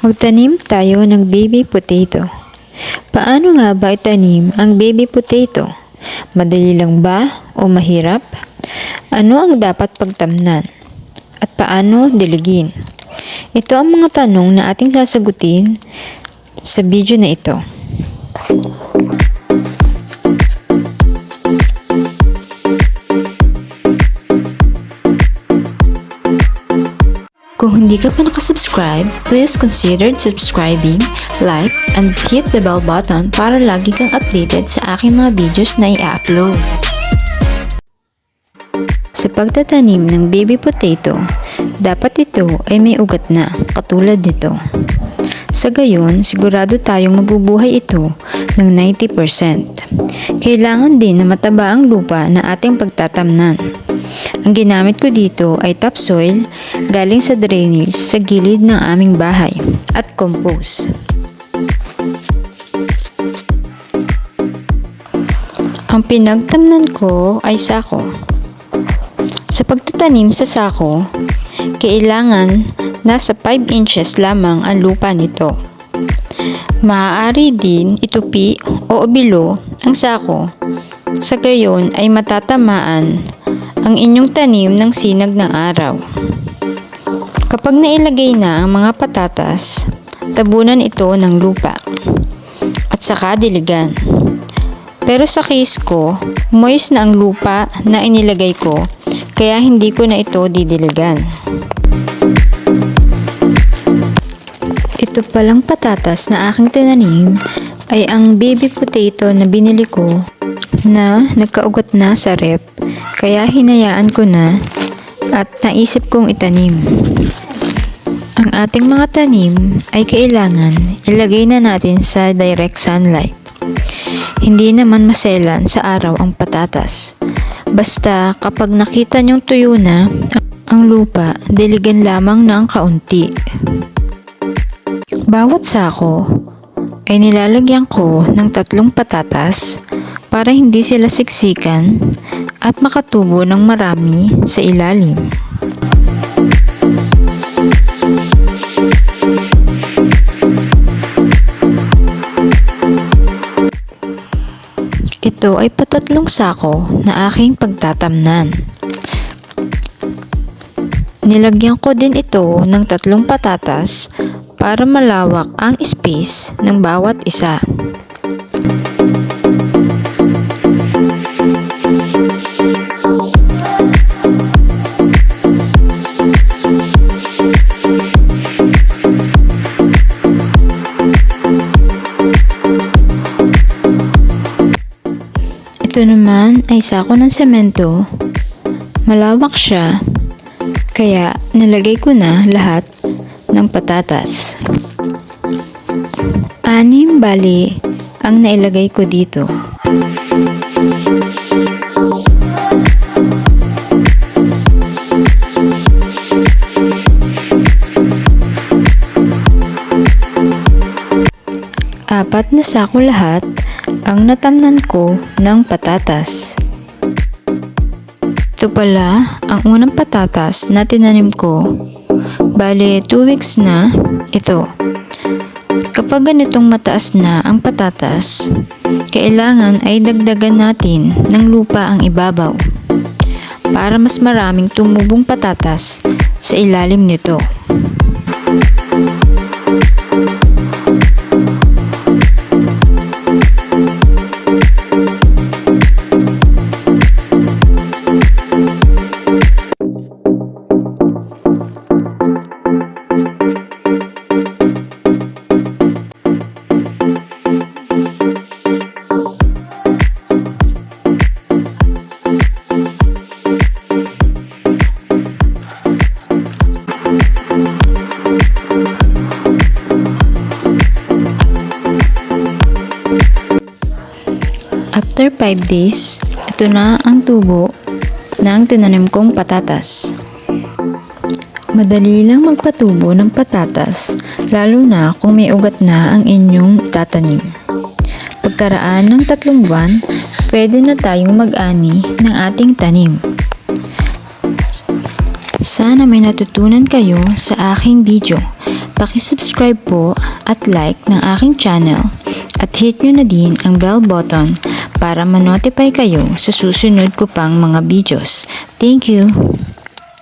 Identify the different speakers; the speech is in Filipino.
Speaker 1: Magtanim tayo ng baby potato. Paano nga ba itanim ang baby potato? Madali lang ba o mahirap? Ano ang dapat pagtamnan? At paano diligin? Ito ang mga tanong na ating sasagutin sa video na ito. Kung hindi ka pa nakasubscribe, please consider subscribing, like, and hit the bell button para lagi kang updated sa aking mga videos na i-upload. Sa pagtatanim ng baby potato, dapat ito ay may ugat na, katulad nito. Sa gayon, sigurado tayong mabubuhay ito ng 90%. Kailangan din na mataba ang lupa na ating pagtatamnan. Ang ginamit ko dito ay topsoil galing sa drainage sa gilid ng aming bahay at compost. Ang pinagtamnan ko ay sako. Sa pagtatanim sa sako, kailangan nasa 5 inches lamang ang lupa nito. Maaari din itupi o obilo ang sako. Sa gayon ay matatamaan ang inyong tanim ng sinag ng araw. Kapag nailagay na ang mga patatas, tabunan ito ng lupa at saka diligan. Pero sa case ko, moist na ang lupa na inilagay ko, kaya hindi ko na ito didiligan. Ito palang patatas na aking tinanim ay ang baby potato na binili ko na nagkaugat na sa rep, kaya hinayaan ko na at naisip kong itanim. Ang ating mga tanim ay kailangan ilagay na natin sa direct sunlight. Hindi naman maselan sa araw ang patatas. Basta kapag nakita nyong tuyo na ang lupa, diligan lamang ng kaunti. Bawat sako ay nilalagyan ko ng 3 patatas para hindi sila siksikan at makatubo ng marami sa ilalim. Ito ay patatlong sako na aking pagtatamnan. Nilagyan ko din ito ng 3 patatas para malawak ang space ng bawat isa. Ito naman ay sako ng semento. Malawak siya, kaya nilagay ko na lahat ng patatas. 6 bali ang nailagay ko dito. Apat na sako lahat ang natamnan ko ng patatas. Ito pala ang unang patatas na tinanim ko. Bale, 2 weeks na ito. Kapag ganitong mataas na ang patatas, kailangan ay dagdagan natin ng lupa ang ibabaw para mas maraming tumubong patatas sa ilalim nito. After 5 days, ito na ang tubo ng tinanim kong patatas. Madali lang magpatubo ng patatas, lalo na kung may ugat na ang inyong itatanim. Pagkaraan ng 3 buwan, pwede na tayong mag-ani ng ating tanim. Sana may natutunan kayo sa aking video. Paki-subscribe po at like ng aking channel at hit nyo na din ang bell button para ma-notify kayo sa susunod ko pang mga videos. Thank you!